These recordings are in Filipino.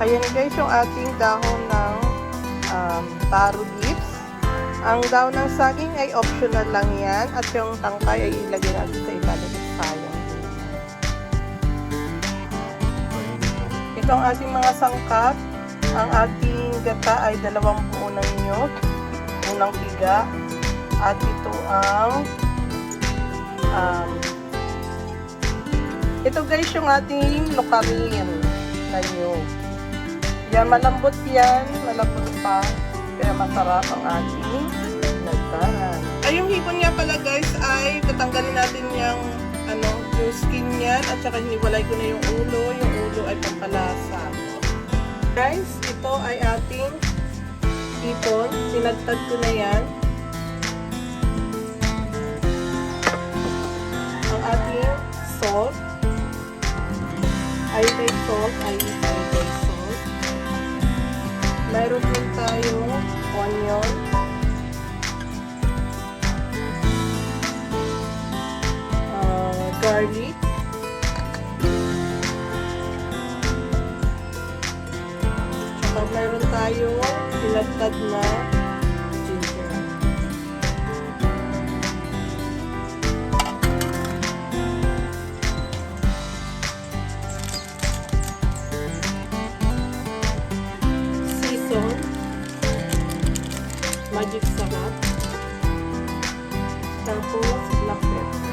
Ayan guys, yung ating dahon ng taro leaves. Ang dahon ng saging ay optional lang yan. At yung tangkay ay ilagay natin sa ilalim. Sayang. Ito ang ating mga sangkap. Ang ating gata ay 2 buo ng niyog. Unang piga. At ito ang ito guys yung ating lukarin na niyog. Yan, malambot yan. Malambot pa. Kaya masarap ang ating tinadtaran. Ay, yung hipon nga pala guys ay tatanggalin natin yung yung skin niyan at saka hiniwalay ko na yung ulo. Yung ulo ay pampalasa. Guys, ito ay ating hipon. Tinadtad ko na yan. Ang ating salt. Ay may salt. Ay may salt. Mayroon din tayong onion. Garlic. Tsaka mayroon tayong tinadtad na ginger. Season. Magic sarap. Tapos black pepper.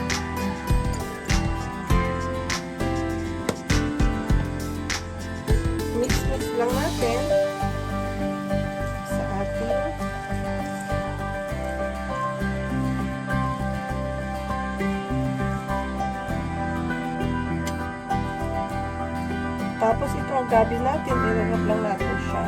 Mix lang natin sa ating tapos ito ang gabi natin, ilalagay lang natin siya.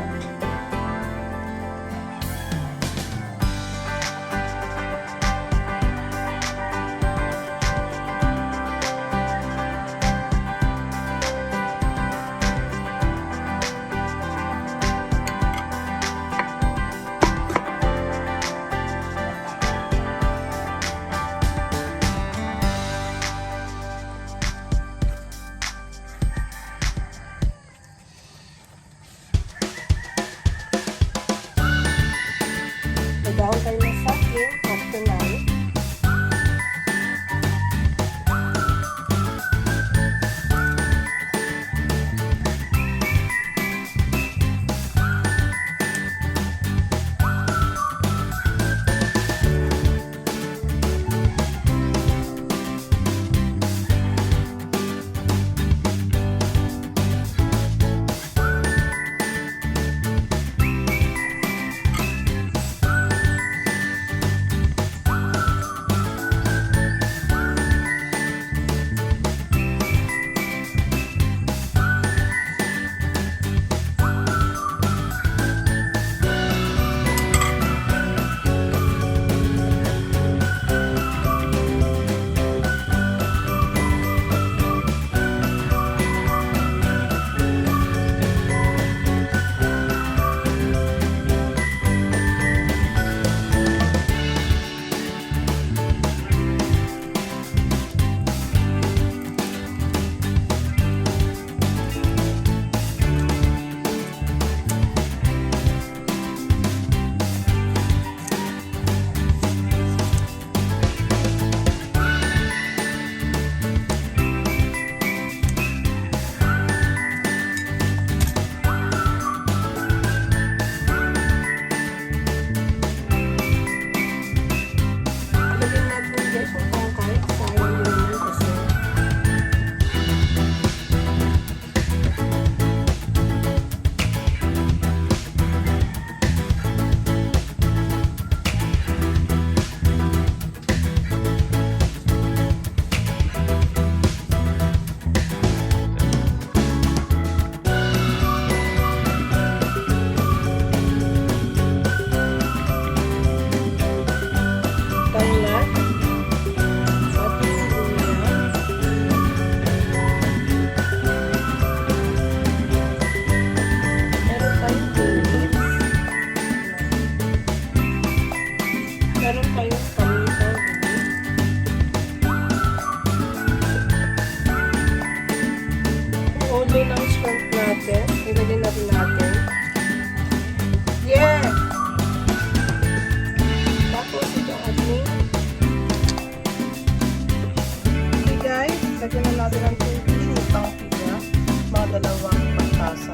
ng tubig upang tiga, mga 2 pagtasa.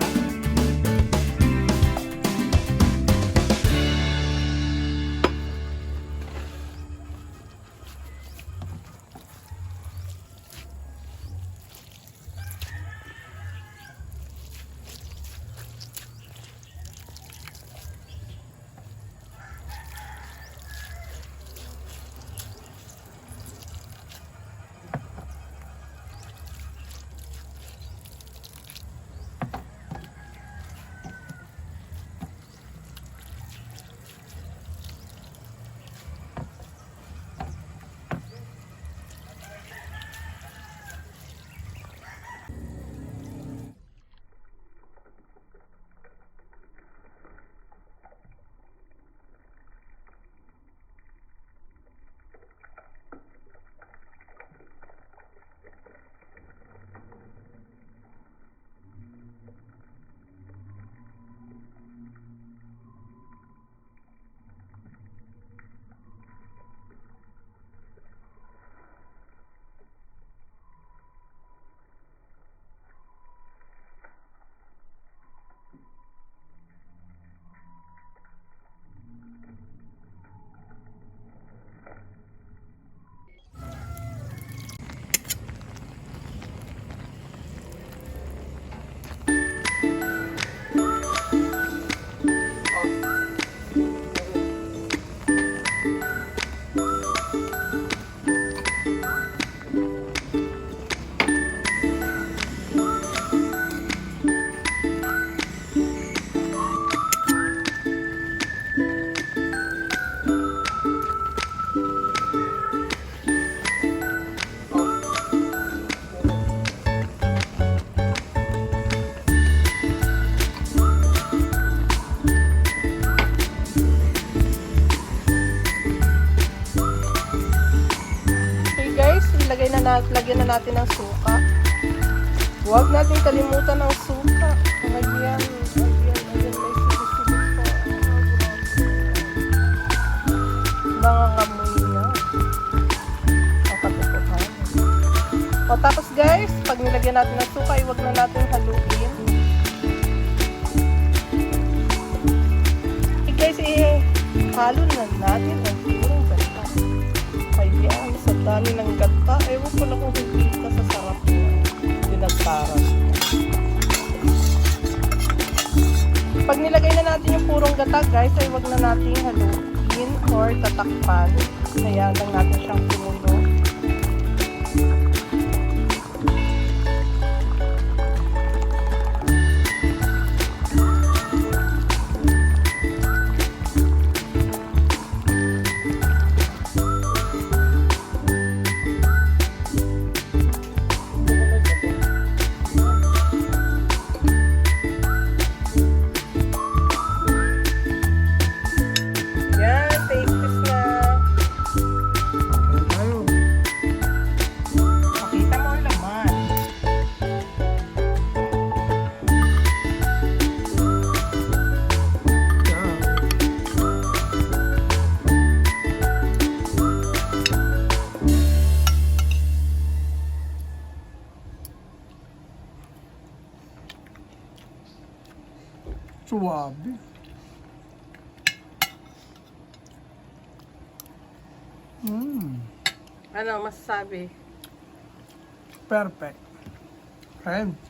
Lagyan na natin ng suka. Huwag natin kalimutan ng suka. Ayan, may silit-silit pa. Nangangamoy na. Ang katutuhan. O tapos guys, pag nilagyan natin ng suka, huwag na natin haluin. Guys, halo na natin ang purong gata. Ayan, sa dami ng gata. Ewan ko na kung hindi ka sa sarap na tinagtaran. Pag nilagay na natin yung purong gata, guys, ay huwag na natin haluin or tatakpan. Kaya lang natin siyang pinulo. Suwabe. Ano masasabi? Perfect. Friends.